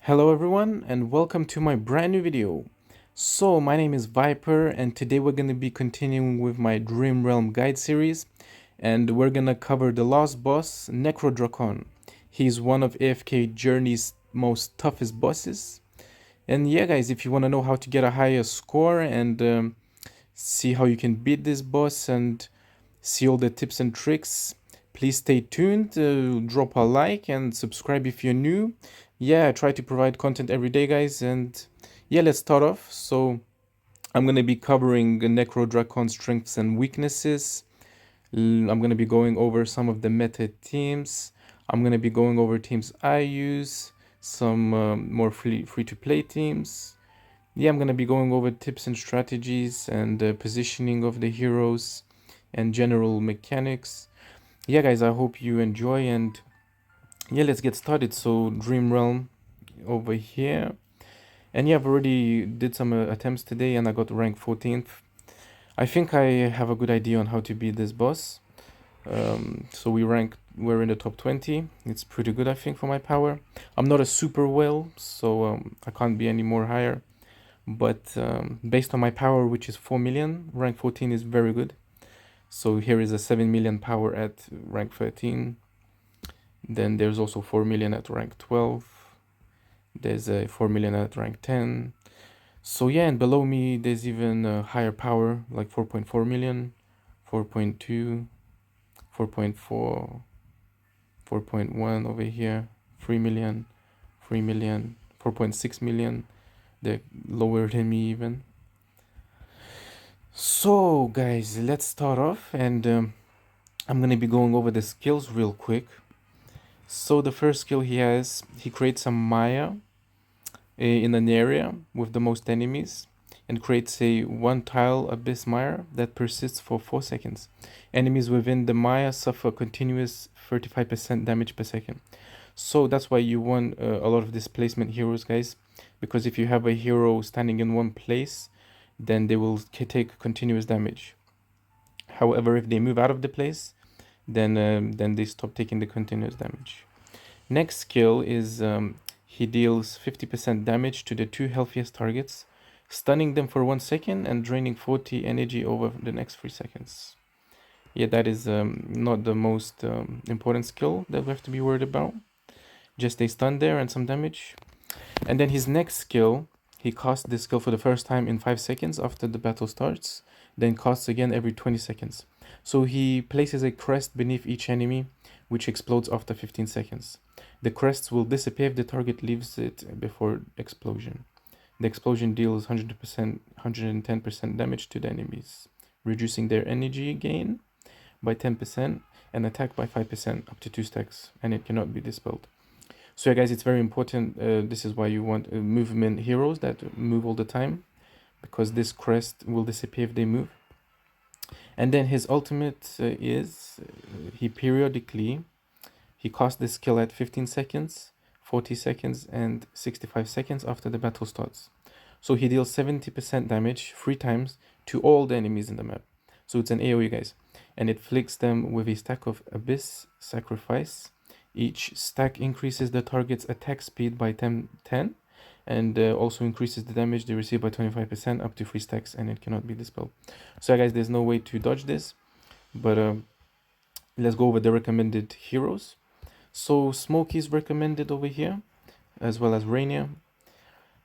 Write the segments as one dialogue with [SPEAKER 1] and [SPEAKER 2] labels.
[SPEAKER 1] Hello everyone and welcome to my brand new video. So my name is Viper and today we're going to be continuing with my Dream Realm guide series and we're going to cover the last boss, Necrodrakon. He's one of AFK Journey's most toughest bosses. And yeah guys, if you want to know how to get a higher score and see how you can beat this boss and see all the tips and tricks, please stay tuned, drop a like and subscribe if you're new. Yeah, I try to provide content every day guys, and yeah, let's start off. So I'm going to be covering Necrodrakon's strengths and weaknesses. I'm going to be going over some of the meta teams. I'm going to be going over teams I use, some more free to play teams. Yeah, I'm going to be going over tips and strategies and positioning of the heroes and general mechanics. Yeah guys, I hope you enjoy, and yeah, let's get started. So Dream Realm over here, and yeah, I've already did some attempts today and I got rank 14th. I think I have a good idea on how to beat this boss. So we're in the top 20. It's pretty good, I think, for my power. I'm not a super whale, so I can't be any more higher, but based on my power, which is 4 million, rank 14 is very good. So here is a 7 million power at rank 13. Then there's also 4 million at rank 12. There's a 4 million at rank 10. So yeah, and below me there's even a higher power, like 4.4 million, 4.2, 4.4, 4.1 over here, 3 million, 3 million, 4.6 million. They're lower than me even. So guys, let's start off, and I'm gonna be going over the skills real quick. So the first skill he has, he creates a Maya in an area with the most enemies and creates a one tile abyss mire that persists for 4 seconds. Enemies within the Maya suffer continuous 35% damage per second. So that's why you want a lot of displacement heroes, guys, because if you have a hero standing in one place, then they will take continuous damage. However, if they move out of the place, then they stop taking the continuous damage. Next skill is he deals 50% damage to the 2 healthiest targets, stunning them for 1 second and draining 40 energy over the next 3 seconds. Yeah, that is not the most important skill that we have to be worried about. Just a stun there and some damage. And then his next skill, he casts this skill for the first time in 5 seconds after the battle starts, then casts again every 20 seconds. So he places a crest beneath each enemy, which explodes after 15 seconds. The crests will disappear if the target leaves it before explosion. The explosion deals 110% damage to the enemies, reducing their energy gain by 10% and attack by 5% up to 2 stacks, and it cannot be dispelled. So yeah guys, it's very important. This is why you want movement heroes that move all the time, because this crest will disappear if they move. And then his ultimate is he periodically casts this skill at 15 seconds, 40 seconds and 65 seconds after the battle starts. So he deals 70% damage 3 times to all the enemies in the map. So it's an AoE, guys, and it flicks them with a stack of Abyss Sacrifice. Each stack increases the target's attack speed by 10, and also increases the damage they receive by 25% up to 3 stacks, and it cannot be dispelled. So guys, there's no way to dodge this, but let's go over the recommended heroes. So Smokey is recommended over here, as well as Rainier.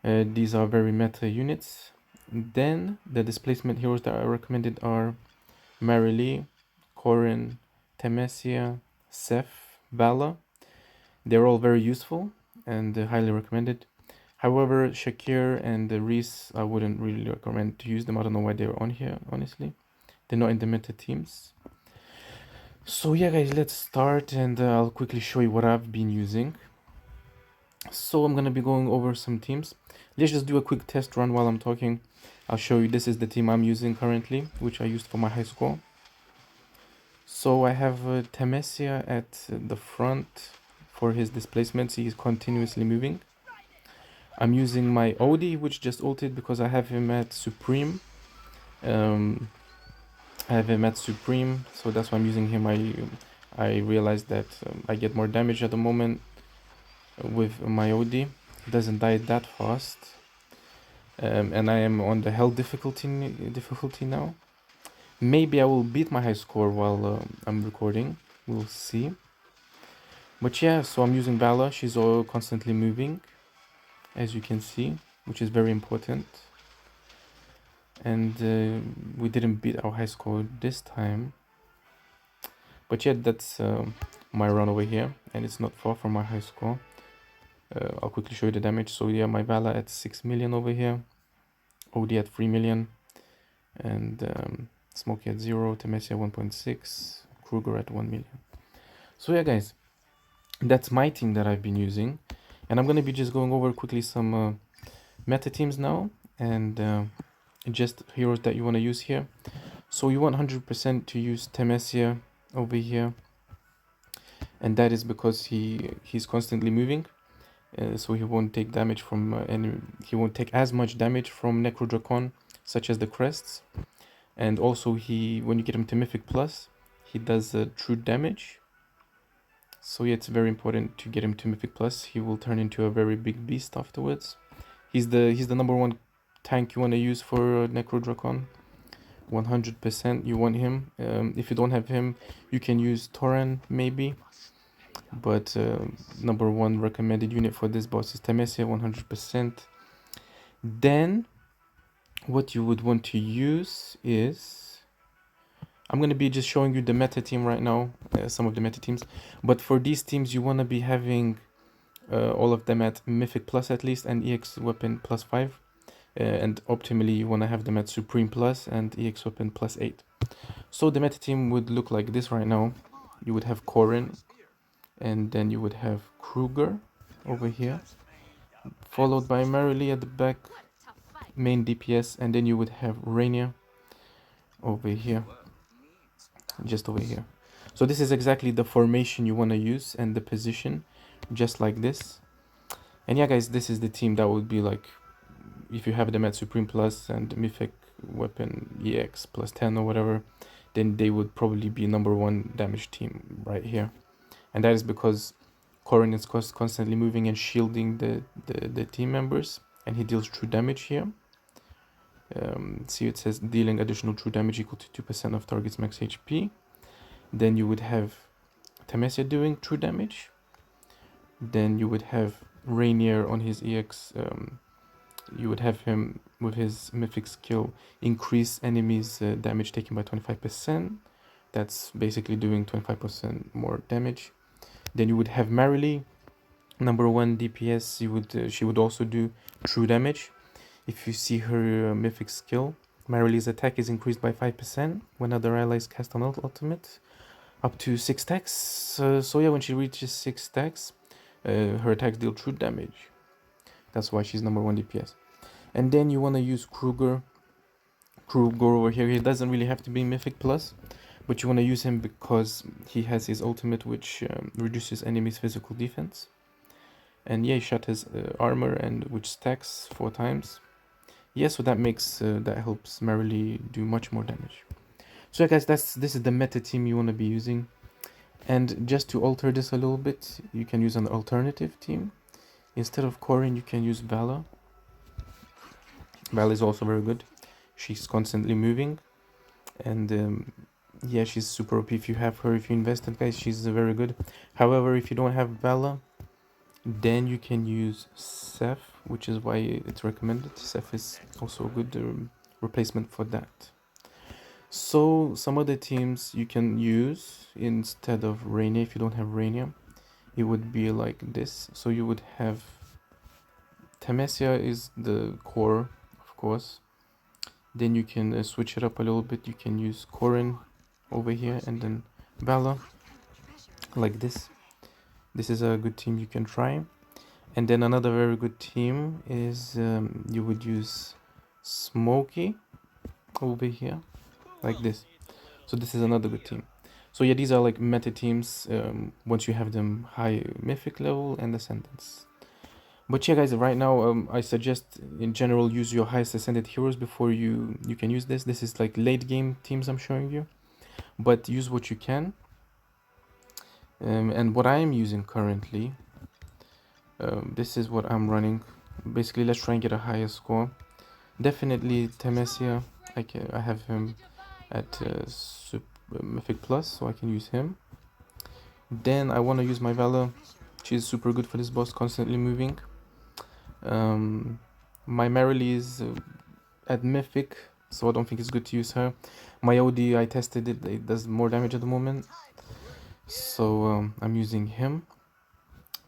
[SPEAKER 1] These are very meta units. Then the displacement heroes that are recommended are Marilee, Corin, Temesia, Seth, Vala. They're all very useful and highly recommended. However, Shakir and Reese, I wouldn't really recommend to use them. I don't know why they're on here, honestly. They're not in the meta teams. So yeah guys, let's start, and I'll quickly show you what I've been using. So I'm gonna be going over some teams. Let's just do a quick test run while I'm talking. I'll show you. This is the team I'm using currently, which I used for my high score. So I have Temesia at the front for his displacements. He is continuously moving. I'm using my Odie, which just ulted because I have him at Supreme. So that's why I'm using him. I realized that I get more damage at the moment with my Odie. doesn't die that fast. And I am on the hell difficulty now. Maybe I will beat my high score while I'm recording. We'll see. But yeah, so I'm using Vala. She's all constantly moving, as you can see, which is very important. And we didn't beat our high score this time. But yeah, that's my run over here, and it's not far from my high score. I'll quickly show you the damage. So yeah, my Vala at 6 million over here, OD at 3 million, and Smokey at 0, Temesia 1.6, Kruger at 1 million. So yeah, guys, that's my team that I've been using, and I'm gonna be just going over quickly some meta teams now, and just heroes that you want to use here. So you want 100% to use Temesia over here, and that is because he's constantly moving, so he won't take damage from he won't take as much damage from Necrodrakon, such as the crests. And also when you get him to Mythic Plus, he does true damage. So yeah, it's very important to get him to Mythic Plus. He will turn into a very big beast afterwards. He's the number one tank you want to use for Necrodrakon. 100% you want him. If you don't have him, you can use Toran maybe. But number one recommended unit for this boss is Temesia, 100%. Then what you would want to use is, I'm going to be just showing you the meta team right now, some of the meta teams. But for these teams, you want to be having all of them at Mythic Plus at least, and EX Weapon plus 5. And optimally, you want to have them at Supreme Plus and EX Weapon plus 8. So the meta team would look like this right now. You would have Corrin, and then you would have Kruger over here, followed by Merrily at the back, main DPS, and then you would have Rainier over here, just over here. So this is exactly the formation you want to use and the position, just like this. And yeah, guys, this is the team that would be like, if you have them at Supreme Plus and Mythic Weapon EX plus 10 or whatever, then they would probably be number one damage team right here. And that is because Corrin is constantly moving and shielding the team members, and he deals true damage here. See, it says dealing additional true damage equal to 2% of target's max HP. Then you would have Temesia doing true damage. Then you would have Rainier on his EX. You would have him with his mythic skill increase enemies damage taken by 25%. That's basically doing 25% more damage. Then you would have Merrily, number one DPS. She would also do true damage. If you see her mythic skill, Merrily's attack is increased by 5% when other allies cast an ultimate, up to 6 stacks. So yeah, when she reaches 6 stacks, her attacks deal true damage. That's why she's number one DPS. And then you want to use Kruger. Kruger over here, he doesn't really have to be Mythic Plus, but you want to use him because he has his ultimate, which reduces enemies' physical defense. And yeah, he shot his armor, and which stacks 4 times. Yeah, so that makes that helps Merrily do much more damage. So yeah, guys, this is the meta team you want to be using. And just to alter this a little bit, you can use an alternative team. Instead of Corrin, you can use Vala. Vala is also very good. She's constantly moving, and yeah, she's super OP. If you have her, if you invest in, guys, she's very good. However, if you don't have Vala, then you can use Seth, which is why it's recommended. Seth is also a good replacement for that. So some other teams you can use instead of Rainier, if you don't have Rainier, it would be like this. So you would have Temesia is the core, of course. Then you can switch it up a little bit. You can use Corrin over here, and then Vala, like this. This is a good team you can try. And then another very good team is you would use Smokey over here, like this. So this is another good team. So yeah, these are like meta teams once you have them high mythic level and ascendance. But yeah, guys, right now I suggest in general use your highest ascended heroes before you can use this. This is like late game teams I'm showing you, but use what you can. And what I am using currently This is what I'm running. Basically, let's try and get a higher score. Definitely Temesia. I have him at Mythic Plus, so I can use him. Then I want to use my Valor. She's super good for this boss, constantly moving. My Merrily is at Mythic, so I don't think it's good to use her. My OD, I tested it, it does more damage at the moment. So I'm using him.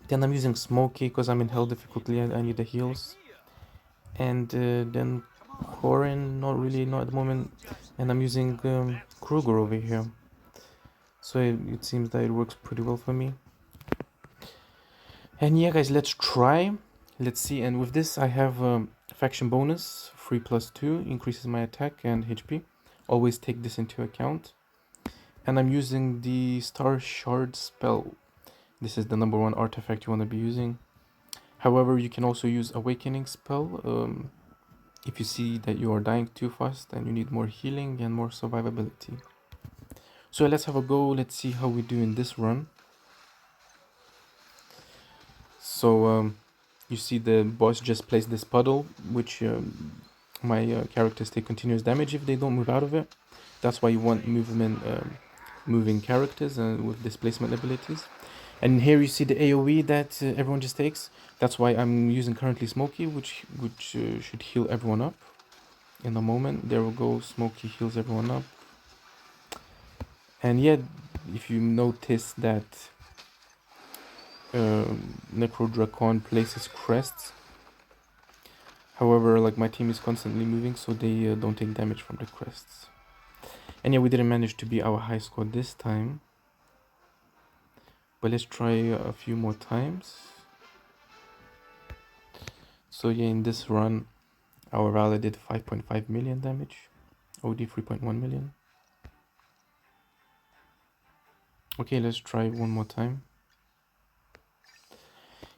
[SPEAKER 1] Then I'm using Smokey because I'm in hell difficulty and I need the heals. And then Corin, not at the moment. And I'm using Kruger over here. So it seems that it works pretty well for me. And yeah, guys, let's try. Let's see. And with this, I have faction bonus 3+2 increases my attack and HP. Always take this into account. And I'm using the Star Shard spell. This is the #1 artifact you want to be using. However, you can also use Awakening spell if you see that you are dying too fast and you need more healing and more survivability. So let's have a go. Let's see how we do in this run. So you see the boss just placed this puddle, which my characters take continuous damage if they don't move out of it. That's why you want moving characters with displacement abilities. And here you see the AoE that everyone just takes. That's why I'm using currently Smokey, which should heal everyone up in a moment. There we go, Smokey heals everyone up. And yeah, if you notice that Necrodrakon places crests. However, like my team is constantly moving, so they don't take damage from the crests. And yeah, we didn't manage to beat our high score this time. But let's try a few more times. So yeah, in this run, our Valor did 5.5 million damage. OD 3.1 million. Okay, let's try one more time.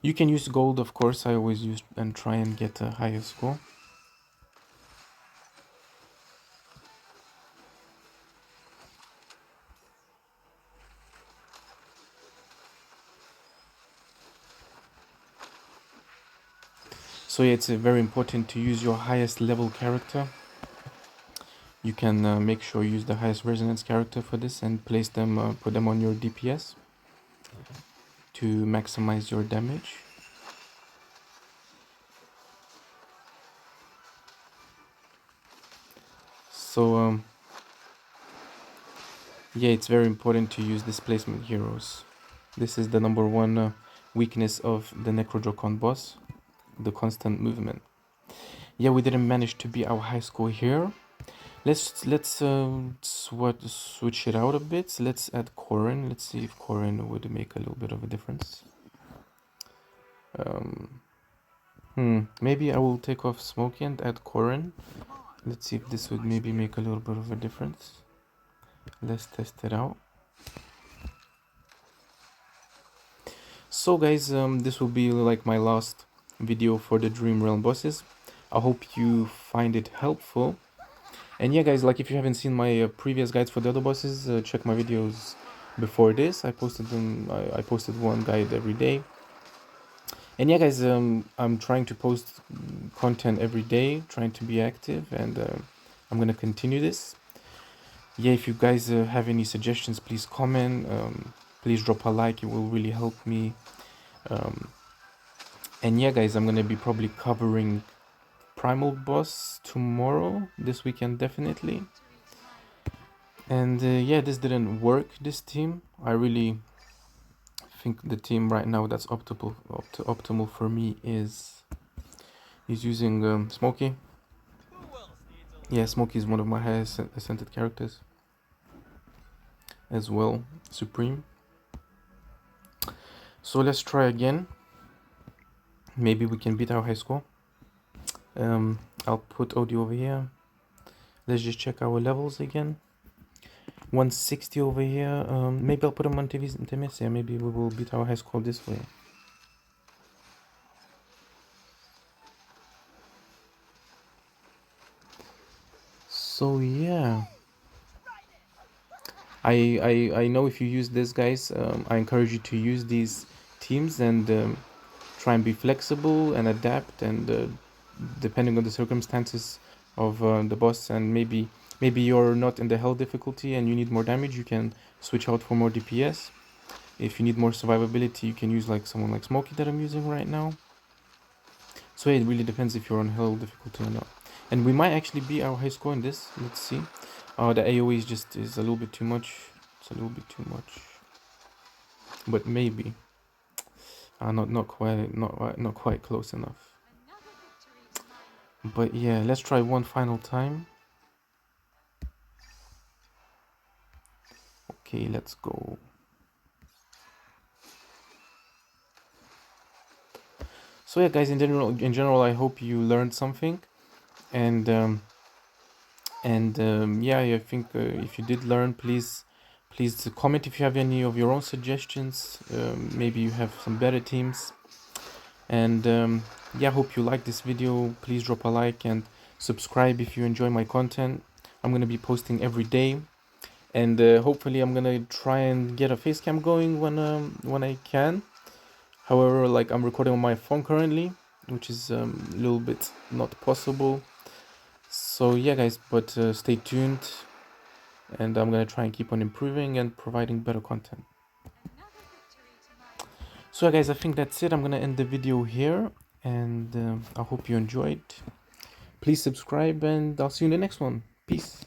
[SPEAKER 1] You can use gold, of course. I always use and try and get a higher score. So yeah, it's very important to use your highest level character. You can make sure you use the highest resonance character for this and place them, put them on your DPS to maximize your damage. So yeah, it's very important to use displacement heroes. This is the #1 weakness of the Necrodrakon boss, the constant movement. Yeah, we didn't manage to beat our high score here. Let's switch it out a bit. Let's add Corin. Let's see if Corin would make a little bit of a difference. Maybe I will take off Smokey and add Corin. Let's see if this would maybe make a little bit of a difference. Let's test it out. So guys, this will be like my last video for the Dream Realm bosses. I hope you find it helpful. And yeah guys, like if you haven't seen my previous guides for the other bosses, check my videos before this. I posted them. I posted one guide every day. And yeah guys, I'm trying to post content every day, trying to be active, and I'm gonna continue this. Yeah, if you guys have any suggestions, please comment. Please drop a like, it will really help me. And yeah guys, I'm gonna be probably covering Primal Boss tomorrow, this weekend definitely. And yeah, this didn't work, this team. I really think the team right now that's optimal for me is using Smokey. Yeah, Smokey is one of my highest ascended characters as well, Supreme. So let's try again. Maybe we can beat our high score. I'll put audio over here. Let's just check our levels again. 160 over here. Maybe I'll put them on Temesia. Maybe we will beat our high score this way. So yeah, I know if you use this, guys, I encourage you to use these teams and try and be flexible and adapt, and depending on the circumstances of the boss, and maybe you're not in the hell difficulty and you need more damage, you can switch out for more DPS. If you need more survivability, you can use like someone like Smokey that I'm using right now. So it really depends if you're on hell difficulty or not. And we might actually beat our high score in this. Let's see. The AoE is a little bit too much. It's a little bit too much. But maybe. Not quite close enough. But yeah, let's try one final time. Okay, let's go. So yeah, guys, in general, I hope you learned something, and yeah, I think if you did learn, please comment if you have any of your own suggestions. Maybe you have some better teams, and yeah, hope you like this video. Please drop a like and subscribe if you enjoy my content. I'm gonna be posting every day, and hopefully I'm gonna try and get a face cam going when I can. However, like, I'm recording on my phone currently, which is a little bit not possible. So yeah, guys, but stay tuned, and I'm gonna try and keep on improving and providing better content. So yeah, guys, I think that's it. I'm gonna end the video here, and I hope you enjoyed. Please subscribe, and I'll see you in the next one. Peace.